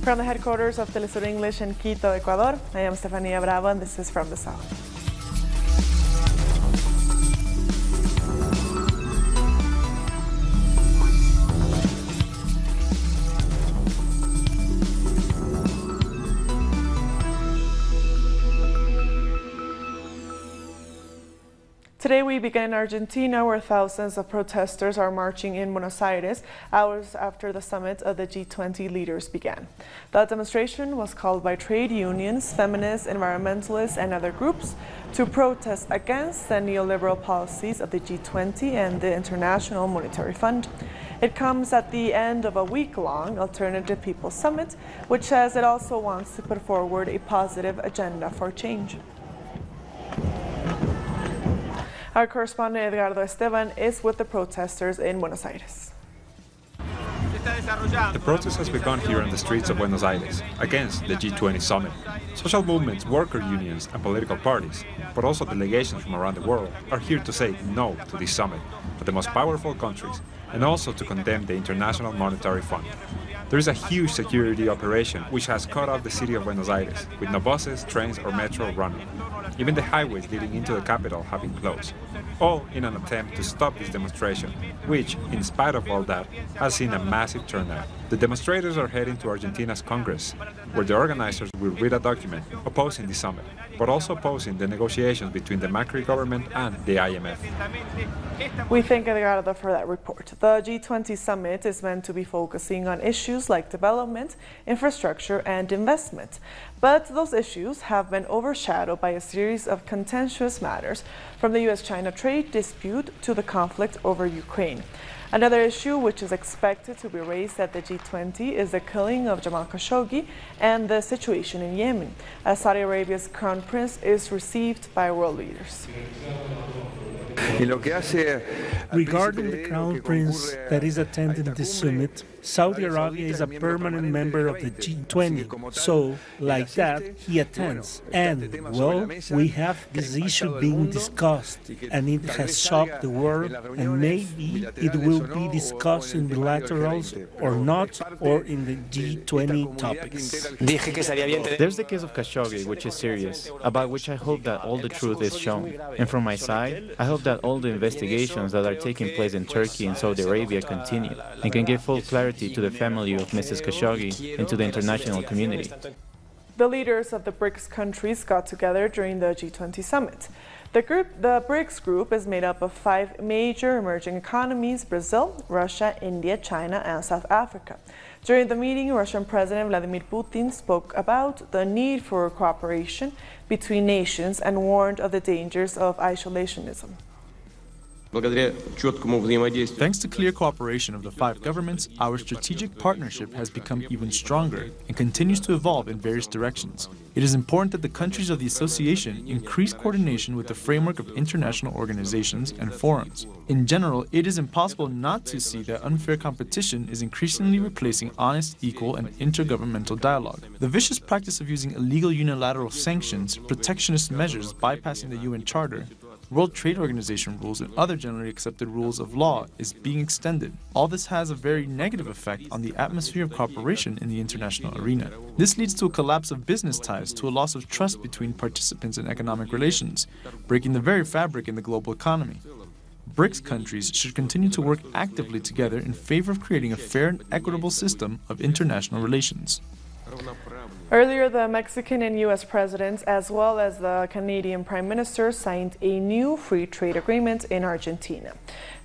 From the headquarters of Telesur English in Quito, Ecuador, I am Stefania Bravo, and this is From the South. Today we begin in Argentina, where thousands of protesters are marching in Buenos Aires hours after the summit of the G20 leaders began. The demonstration was called by trade unions, feminists, environmentalists, and other groups to protest against the neoliberal policies of the G20 and the International Monetary Fund. It comes at the end of a week-long Alternative People's Summit, which says it also wants to put forward a positive agenda for change. Our correspondent Edgardo Esteban is with the protesters in Buenos Aires. The protest has begun here in the streets of Buenos Aires against the G20 Summit. Social movements, worker unions and political parties, but also delegations from around the world, are here to say no to this summit for the most powerful countries and also to condemn the International Monetary Fund. There is a huge security operation which has cut off the city of Buenos Aires, with no buses, trains or metro running. Even the highways leading into the capital have been closed, all in an attempt to stop this demonstration, which, in spite of all that, has seen a massive turnout. The demonstrators are heading to Argentina's Congress, where the organizers will read a document opposing the summit, but also opposing the negotiations between the Macri government and the IMF. We thank Edgardo for that report. The G20 Summit is meant to be focusing on issues like development, infrastructure, and investment. But those issues have been overshadowed by a series of contentious matters, from the U.S.-China trade dispute to the conflict over Ukraine. Another issue which is expected to be raised at the G20 is the killing of Jamal Khashoggi and the situation in Yemen, as Saudi Arabia's crown prince is received by world leaders. Regarding the crown prince that is attending the summit, Saudi Arabia is a permanent member of the G20, so, like that, he attends. And, well, we have this issue being discussed, and it has shocked the world, and maybe it will be discussed in bilaterals or not, or in the G20 topics. There's the case of Khashoggi, which is serious, about which I hope that all the truth is shown. And from my side, I hope that all the investigations that are taking place in Turkey and Saudi Arabia continue and can give full clarity to the family of Mrs. Khashoggi and to the international community. The leaders of the BRICS countries got together during the G20 summit. The BRICS group is made up of 5 major emerging economies: Brazil, Russia, India, China, and South Africa. During the meeting, Russian President Vladimir Putin spoke about the need for cooperation between nations and warned of the dangers of isolationism. Thanks to clear cooperation of the 5 governments, our strategic partnership has become even stronger and continues to evolve in various directions. It is important that the countries of the association increase coordination with the framework of international organizations and forums. In general, it is impossible not to see that unfair competition is increasingly replacing honest, equal, and intergovernmental dialogue. The vicious practice of using illegal unilateral sanctions, protectionist measures bypassing the UN Charter, World Trade Organization rules, and other generally accepted rules of law is being extended. All this has a very negative effect on the atmosphere of cooperation in the international arena. This leads to a collapse of business ties, to a loss of trust between participants in economic relations, breaking the very fabric in the global economy. BRICS countries should continue to work actively together in favor of creating a fair and equitable system of international relations. Earlier, the Mexican and U.S. presidents, as well as the Canadian Prime Minister, signed a new free trade agreement in Argentina.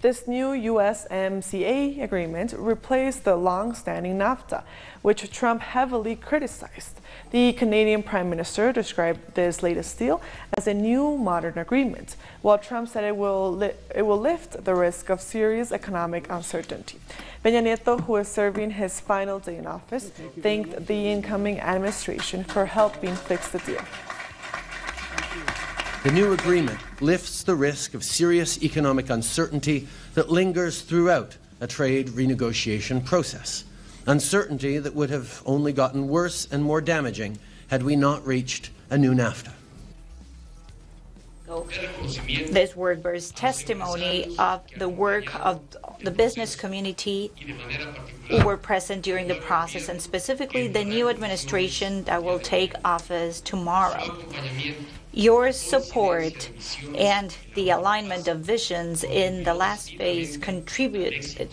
This new USMCA agreement replaced the long-standing NAFTA, which Trump heavily criticized. The Canadian Prime Minister described this latest deal as a new modern agreement, while Trump said it will lift the risk of serious economic uncertainty. Peña Nieto, who is serving his final day in office, thanked the incoming administration for helping fix the deal. The new agreement lifts the risk of serious economic uncertainty that lingers throughout a trade renegotiation process. Uncertainty that would have only gotten worse and more damaging had we not reached a new NAFTA. This work bears testimony of the work of the business community who were present during the process, and specifically the new administration that will take office tomorrow. Your support and the alignment of visions in the last phase contributed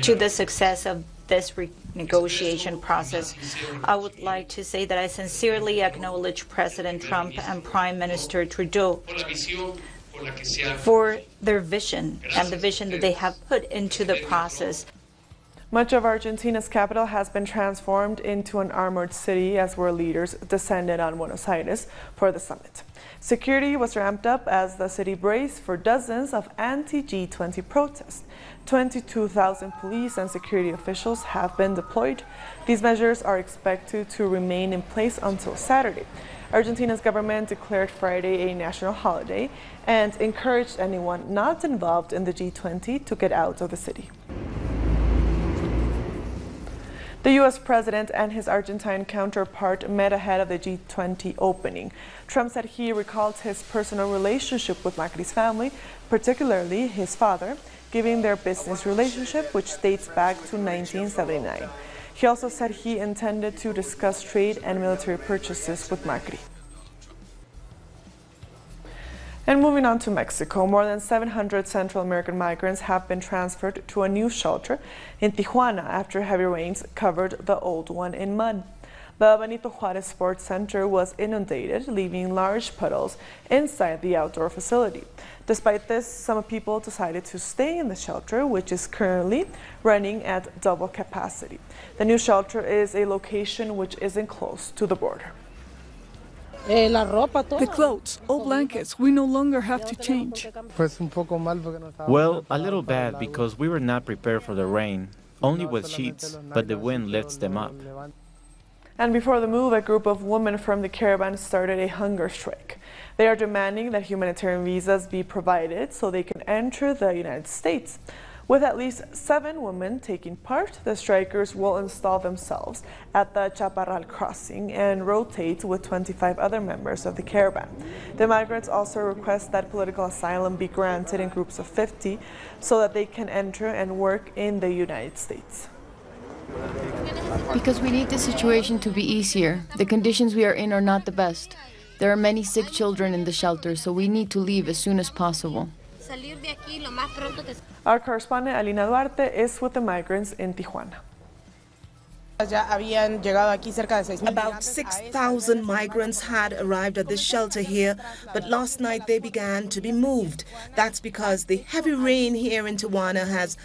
to the success of this negotiation process. I would like to say that I sincerely acknowledge President Trump and Prime Minister Trudeau for their vision and the vision that they have put into the process. Much of Argentina's capital has been transformed into an armored city as world leaders descended on Buenos Aires for the summit. Security was ramped up as the city braced for dozens of anti-G20 protests. 22,000 police and security officials have been deployed. These measures are expected to remain in place until Saturday. Argentina's government declared Friday a national holiday and encouraged anyone not involved in the G20 to get out of the city. The U.S. president and his Argentine counterpart met ahead of the G20 opening. Trump said he recalled his personal relationship with Macri's family, particularly his father, given their business relationship, which dates back to 1979. He also said he intended to discuss trade and military purchases with Macri. And moving on to Mexico, more than 700 Central American migrants have been transferred to a new shelter in Tijuana after heavy rains covered the old one in mud. The Benito Juarez Sports Center was inundated, leaving large puddles inside the outdoor facility. Despite this, some people decided to stay in the shelter, which is currently running at double capacity. The new shelter is a location which isn't close to the border. The clothes, all blankets, we no longer have to change. Well, a little bad because we were not prepared for the rain, only with sheets, but the wind lifts them up. And before the move, a group of women from the caravan started a hunger strike. They are demanding that humanitarian visas be provided so they can enter the United States. With at least 7 women taking part, the strikers will install themselves at the Chaparral crossing and rotate with 25 other members of the caravan. The migrants also request that political asylum be granted in groups of 50 so that they can enter and work in the United States. Because we need the situation to be easier. The conditions we are in are not the best. There are many sick children in the shelter, so we need to leave as soon as possible. Our correspondent Alina Duarte is with the migrants in Tijuana. About 6,000 migrants had arrived at this shelter here, but last night they began to be moved. That's because the heavy rain here in Tijuana has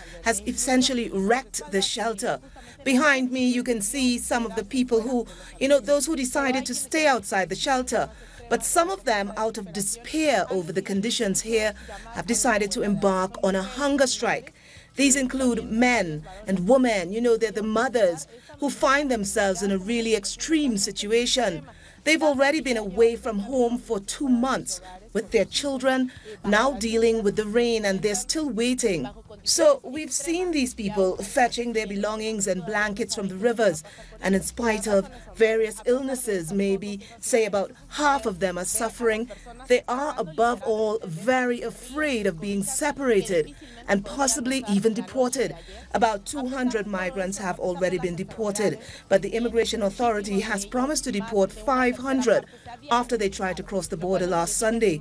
essentially wrecked the shelter. Behind me you can see some of the people who, those who decided to stay outside the shelter. But some of them, out of despair over the conditions here, have decided to embark on a hunger strike. These include men and women, they're the mothers who find themselves in a really extreme situation. They've already been away from home for 2 months with their children, now dealing with the rain, and they're still waiting. So we've seen these people fetching their belongings and blankets from the rivers, and in spite of various illnesses, maybe say about half of them are suffering, they are above all very afraid of being separated and possibly even deported. About 200 migrants have already been deported, but the Immigration Authority has promised to deport 500 after they tried to cross the border last Sunday.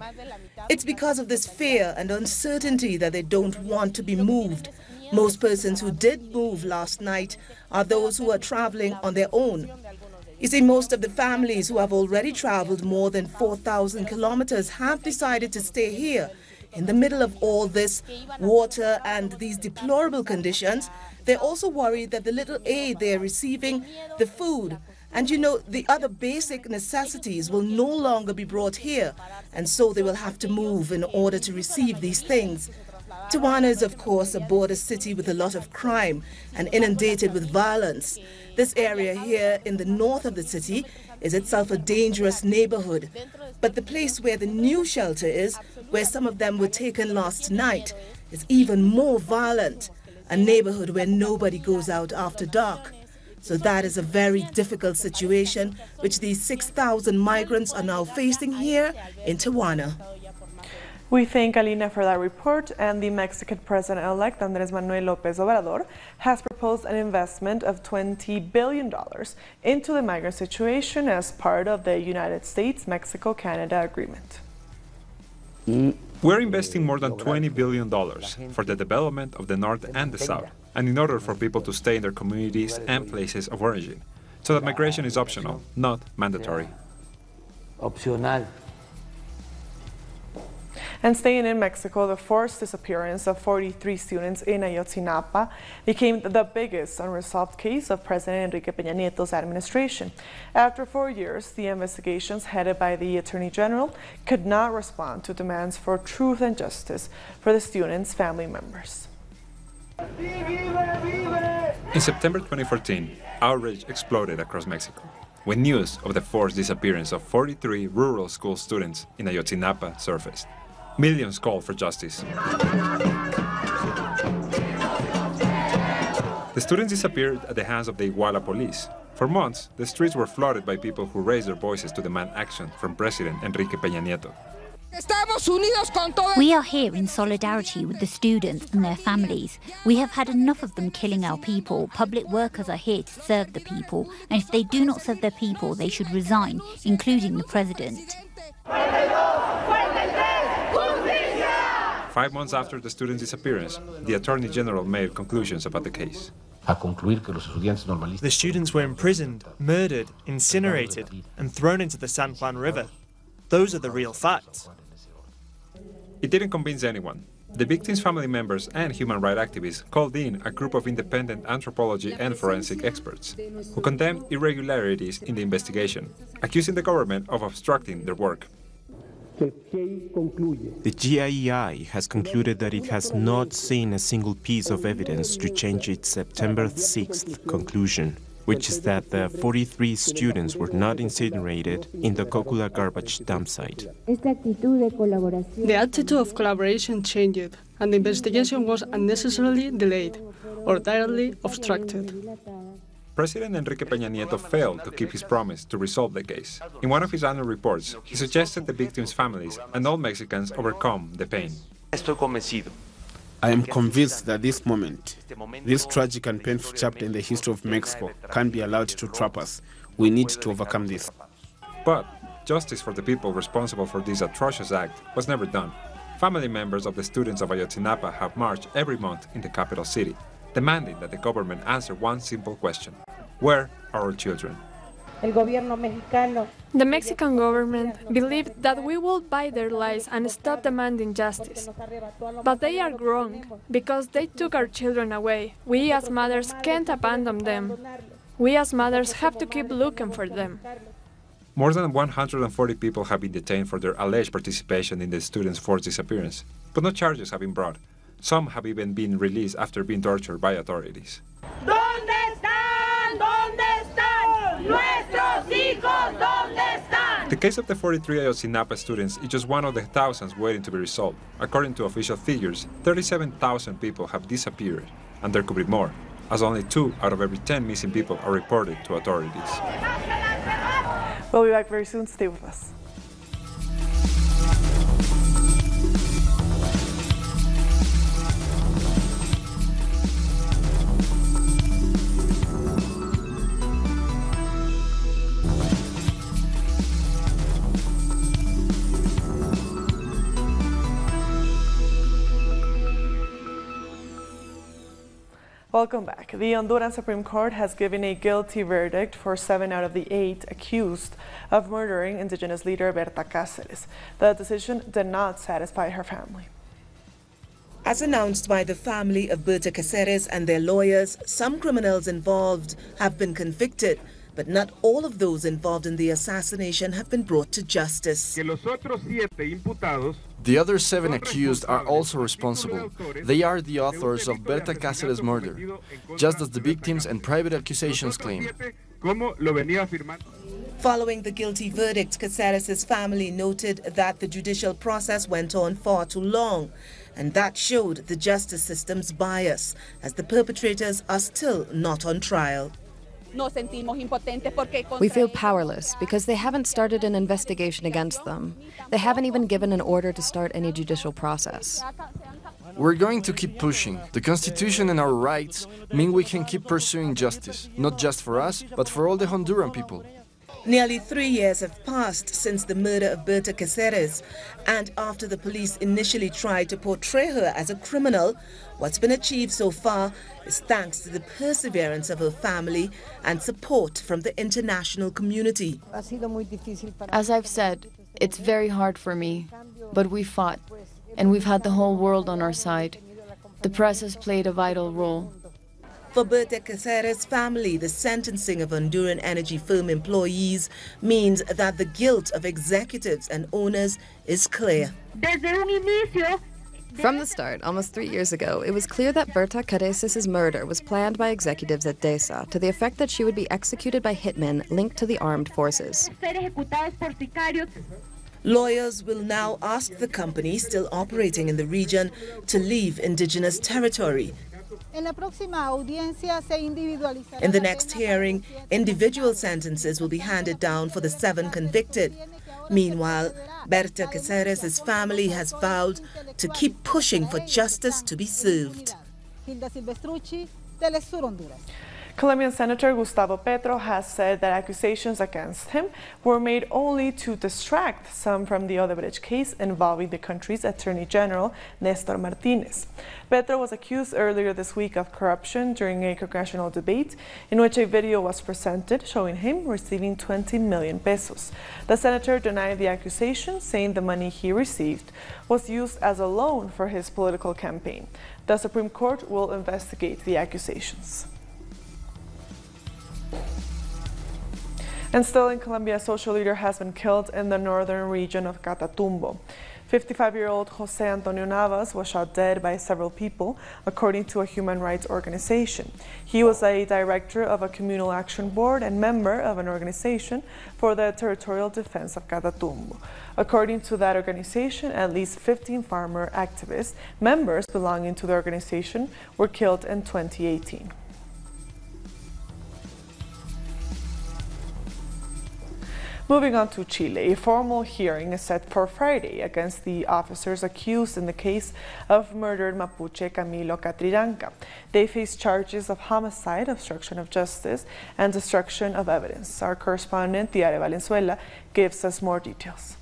It's because of this fear and uncertainty that they don't want to be moved. Most persons who did move last night are those who are traveling on their own. You see, most of the families who have already traveled more than 4,000 kilometers have decided to stay here. In the middle of all this water and these deplorable conditions, they're also worried that the little aid they're receiving, the food, and the other basic necessities will no longer be brought here, and so they will have to move in order to receive these things. Tijuana is, of course, a border city with a lot of crime and inundated with violence. This area here in the north of the city is itself a dangerous neighborhood. But the place where the new shelter is, where some of them were taken last night, is even more violent, a neighborhood where nobody goes out after dark. So that is a very difficult situation which these 6,000 migrants are now facing here in Tijuana. We thank Alina for that report, and the Mexican President-elect Andrés Manuel Lopez Obrador has proposed an investment of $20 billion into the migrant situation as part of the United States-Mexico-Canada agreement. We're investing more than $20 billion for the development of the North and the South, and in order for people to stay in their communities and places of origin, so that migration is optional, not mandatory. Opcional. And staying in Mexico, the forced disappearance of 43 students in Ayotzinapa became the biggest unresolved case of President Enrique Peña Nieto's administration. After 4 years, the investigations headed by the Attorney General could not respond to demands for truth and justice for the students' family members. In September 2014, outrage exploded across Mexico when news of the forced disappearance of 43 rural school students in Ayotzinapa surfaced. Millions called for justice. The students disappeared at the hands of the Iguala police. For months, the streets were flooded by people who raised their voices to demand action from President Enrique Peña Nieto. We are here in solidarity with the students and their families. We have had enough of them killing our people. Public workers are here to serve the people, and if they do not serve their people, they should resign, including the president. 5 months after the students' disappearance, the Attorney General made conclusions about the case. The students were imprisoned, murdered, incinerated, and thrown into the San Juan River. Those are the real facts. It didn't convince anyone. The victims' family members and human rights activists called in a group of independent anthropology and forensic experts who condemned irregularities in the investigation, accusing the government of obstructing their work. The GIEI has concluded that it has not seen a single piece of evidence to change its September 6th conclusion, which is that the 43 students were not incinerated in the Cocula garbage dump site. The attitude of collaboration changed, and the investigation was unnecessarily delayed or directly obstructed. President Enrique Peña Nieto failed to keep his promise to resolve the case. In one of his annual reports, he suggested the victims' families and all Mexicans overcome the pain. I am convinced that this moment, this tragic and painful chapter in the history of Mexico, can't be allowed to trap us. We need to overcome this. But justice for the people responsible for this atrocious act was never done. Family members of the students of Ayotzinapa have marched every month in the capital city, demanding that the government answer one simple question: where are our children? The Mexican government believed that we would buy their lies and stop demanding justice. But they are wrong, because they took our children away. We as mothers can't abandon them. We as mothers have to keep looking for them. More than 140 people have been detained for their alleged participation in the students' forced disappearance, but no charges have been brought. Some have even been released after being tortured by authorities. ¿Dónde están? ¿Dónde están? Nuestros hijos, ¿dónde están? The case of the 43 Ayotzinapa students is just one of the thousands waiting to be resolved. According to official figures, 37,000 people have disappeared, and there could be more, as only 2 out of every 10 missing people are reported to authorities. We'll be back very soon. Stay with us. Welcome back. The Honduran Supreme Court has given a guilty verdict for 7 out of the 8 accused of murdering indigenous leader Berta Caceres. The decision did not satisfy her family. As announced by the family of Berta Caceres and their lawyers, some criminals involved have been convicted, but not all of those involved in the assassination have been brought to justice. The other 7 accused are also responsible. They are the authors of Berta Caceres' murder, just as the victims and private accusations claim. Following the guilty verdict, Caceres' family noted that the judicial process went on far too long, and that showed the justice system's bias, as the perpetrators are still not on trial. We feel powerless because they haven't started an investigation against them. They haven't even given an order to start any judicial process. We're going to keep pushing. The Constitution and our rights mean we can keep pursuing justice, not just for us, but for all the Honduran people. Nearly 3 years have passed since the murder of Berta Caceres, and after the police initially tried to portray her as a criminal, what's been achieved so far is thanks to the perseverance of her family and support from the international community. As I've said, it's very hard for me, but we fought, and we've had the whole world on our side. The press has played a vital role. For Berta Caceres' family, the sentencing of Honduran energy firm employees means that the guilt of executives and owners is clear. From the start, almost 3 years ago, it was clear that Berta Caceres' murder was planned by executives at DESA to the effect that she would be executed by hitmen linked to the armed forces. Lawyers will now ask the company still operating in the region to leave indigenous territory. In the next hearing, individual sentences will be handed down for the 7 convicted. Meanwhile, Berta Caceres' family has vowed to keep pushing for justice to be served. Colombian Senator Gustavo Pedro has said that accusations against him were made only to distract some from the Odebrecht case involving the country's Attorney General, Nestor Martinez. Pedro was accused earlier this week of corruption during a congressional debate in which a video was presented showing him receiving 20 million pesos. The senator denied the accusation, saying the money he received was used as a loan for his political campaign. The Supreme Court will investigate the accusations. And still in Colombia, a social leader has been killed in the northern region of Catatumbo. 55-year-old Jose Antonio Navas was shot dead by several people, according to a human rights organization. He was a director of a communal action board and member of an organization for the territorial defense of Catatumbo. According to that organization, at least 15 farmer activists, members belonging to the organization, were killed in 2018. Moving on to Chile, a formal hearing is set for Friday against the officers accused in the case of murdered Mapuche Camilo Catrillanca. They face charges of homicide, obstruction of justice, and destruction of evidence. Our correspondent, Diario Valenzuela, gives us more details.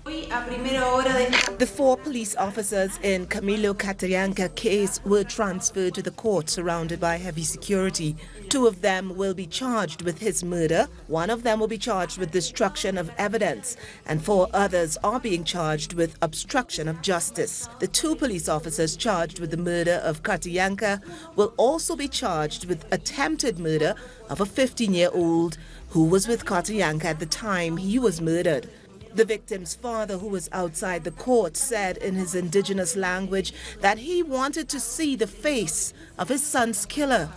The 4 police officers in Camilo Catrillanca case were transferred to the court surrounded by heavy security. 2 of them will be charged with his murder, 1 of them will be charged with destruction of evidence, and 4 others are being charged with obstruction of justice. The 2 police officers charged with the murder of Catrillanca will also be charged with attempted murder of a 15-year-old who was with Catrillanca at the time he was murdered. The victim's father, who was outside the court, said in his indigenous language that he wanted to see the face of his son's killer.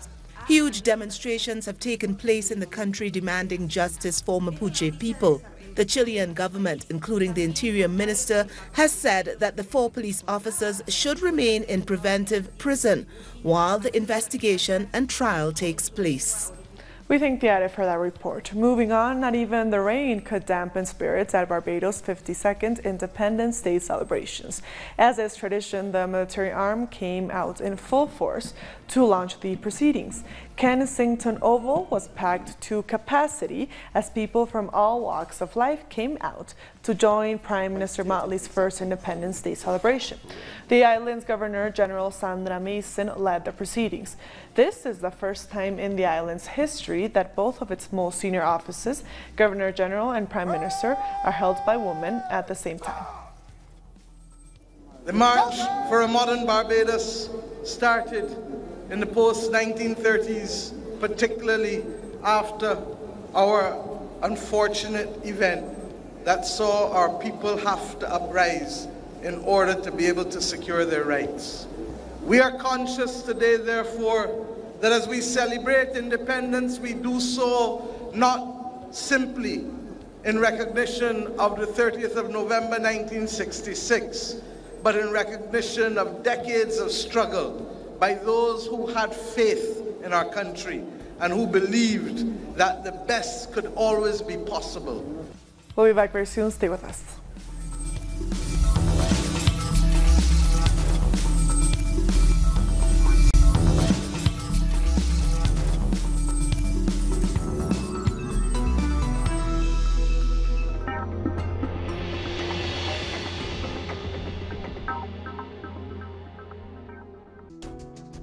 Huge demonstrations have taken place in the country demanding justice for Mapuche people. The Chilean government, including the Interior Minister, has said that the 4 police officers should remain in preventive prison while the investigation and trial takes place. We thank Diario for that report. Moving on, not even the rain could dampen spirits at Barbados' 52nd Independence Day celebrations. As is tradition, the military arm came out in full force to launch the proceedings. Kensington Oval was packed to capacity as people from all walks of life came out to join Prime Minister Motley's first Independence Day celebration. The island's Governor General Sandra Mason led the proceedings. This is the first time in the island's history that both of its most senior offices, Governor General and Prime Minister, are held by women at the same time. The March for a Modern Barbados started in the post-1930s, particularly after our unfortunate event that saw our people have to uprise in order to be able to secure their rights. We are conscious today, therefore, that as we celebrate independence, we do so not simply in recognition of the 30th of November 1966, but in recognition of decades of struggle by those who had faith in our country and who believed that the best could always be possible. We'll be back very soon. Stay with us.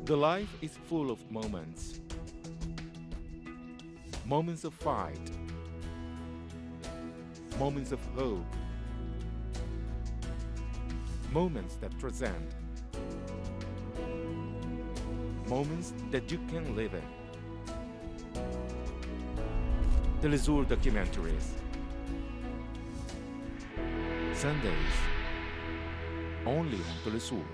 The life is full of moments. Moments of fight. Moments of hope. Moments that present. Moments that you can live in. Telesur documentaries. Sundays. Only on Telesur.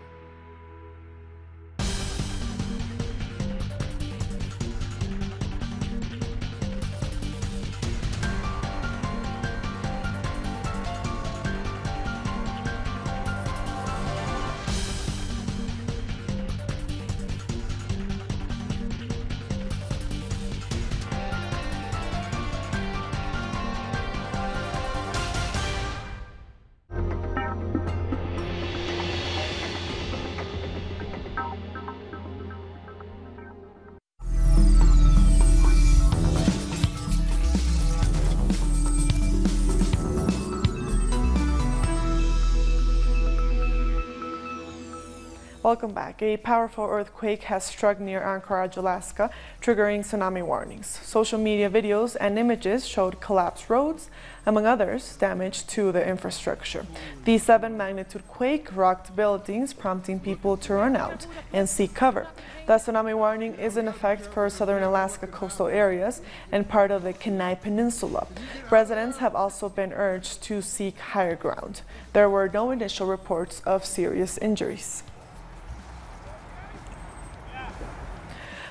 Welcome back. A powerful earthquake has struck near Anchorage, Alaska, triggering tsunami warnings. Social media videos and images showed collapsed roads, among others, damage to the infrastructure. The 7-magnitude quake rocked buildings, prompting people to run out and seek cover. The tsunami warning is in effect for southern Alaska coastal areas and part of the Kenai Peninsula. Residents have also been urged to seek higher ground. There were no initial reports of serious injuries.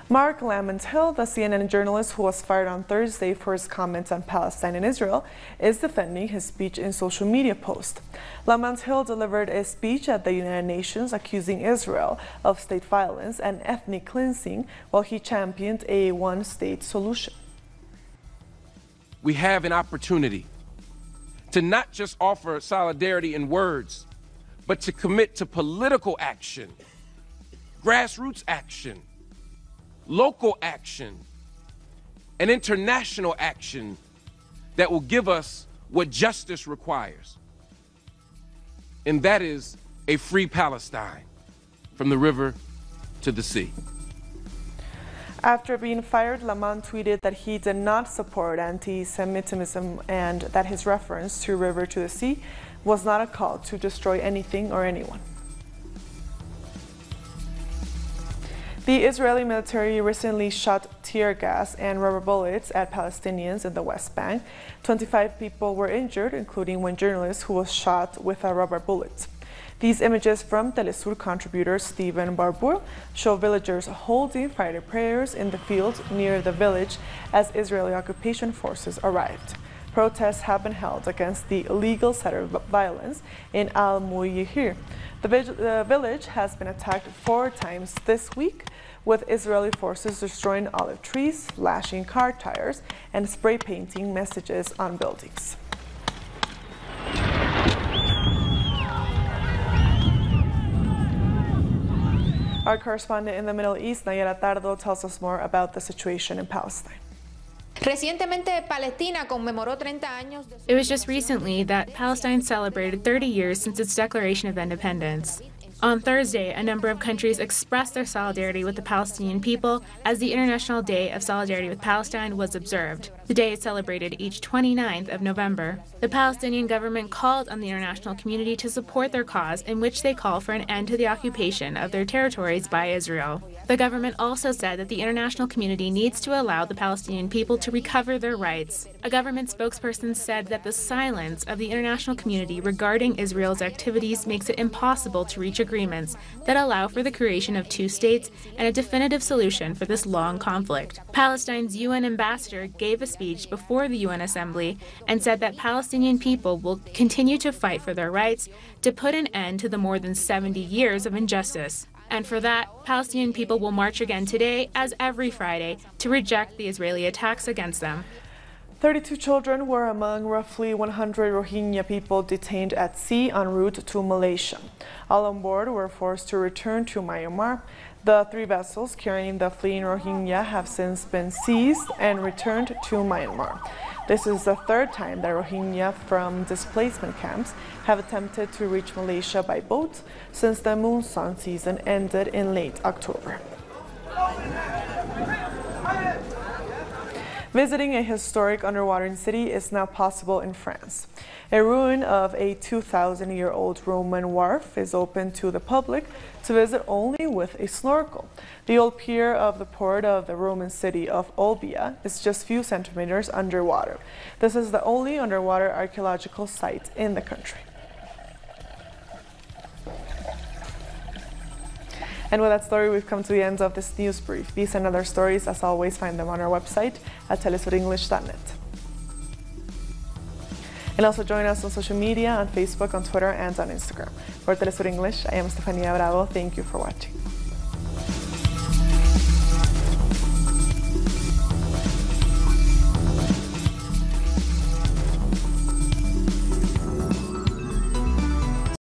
Lamont Hill, the CNN journalist who was fired on Thursday for his comments on Palestine and Israel, is defending his speech in social media post. Lamont Hill delivered a speech at the United Nations accusing Israel of state violence and ethnic cleansing while he championed a one-state solution. We have an opportunity to not just offer solidarity in words, but to commit to political action, grassroots action, local action, and international action that will give us what justice requires. And that is a free Palestine from the river to the sea. After being fired, Lamont tweeted that he did not support anti-Semitism and that his reference to river to the sea was not a call to destroy anything or anyone. The Israeli military recently shot tear gas and rubber bullets at Palestinians in the West Bank. 25 people were injured, including one journalist who was shot with a rubber bullet. These images from Telesur contributor Stephen Barbour show villagers holding Friday prayers in the field near the village as Israeli occupation forces arrived. Protests have been held against the illegal settler violence in Al-Muyahir. The village has been attacked 4 times this week, with Israeli forces destroying olive trees, slashing car tires, and spray painting messages on buildings. Our correspondent in the Middle East, Nayara Tardo, tells us more about the situation in Palestine. It was just recently that Palestine celebrated 30 years since its declaration of independence. On Thursday, a number of countries expressed their solidarity with the Palestinian people as the International Day of Solidarity with Palestine was observed. The day is celebrated each 29th of November. The Palestinian government called on the international community to support their cause, in which they call for an end to the occupation of their territories by Israel. The government also said that the international community needs to allow the Palestinian people to recover their rights. A government spokesperson said that the silence of the international community regarding Israel's activities makes it impossible to reach agreements that allow for the creation of 2 states and a definitive solution for this long conflict. Palestine's UN ambassador gave a speech before the UN Assembly and said that Palestinian people will continue to fight for their rights to put an end to the more than 70 years of injustice. And for that, Palestinian people will march again today, as every Friday, to reject the Israeli attacks against them. 32 children were among roughly 100 Rohingya people detained at sea en route to Malaysia. All on board were forced to return to Myanmar. The 3 vessels carrying the fleeing Rohingya have since been seized and returned to Myanmar. This is the 3rd time that Rohingya from displacement camps have attempted to reach Malaysia by boat since the monsoon season ended in late October. Visiting a historic underwater city is now possible in France. A ruin of a 2,000-year-old Roman wharf is open to the public to visit only with a snorkel. The old pier of the port of the Roman city of Olbia is just a few centimeters underwater. This is the only underwater archaeological site in the country. And with that story, we've come to the end of this news brief. These and other stories, as always, find them on our website at telesurenglish.net. And also join us on social media, on Facebook, on Twitter, and on Instagram. For Telesur English, I am Stefania Bravo. Thank you for watching.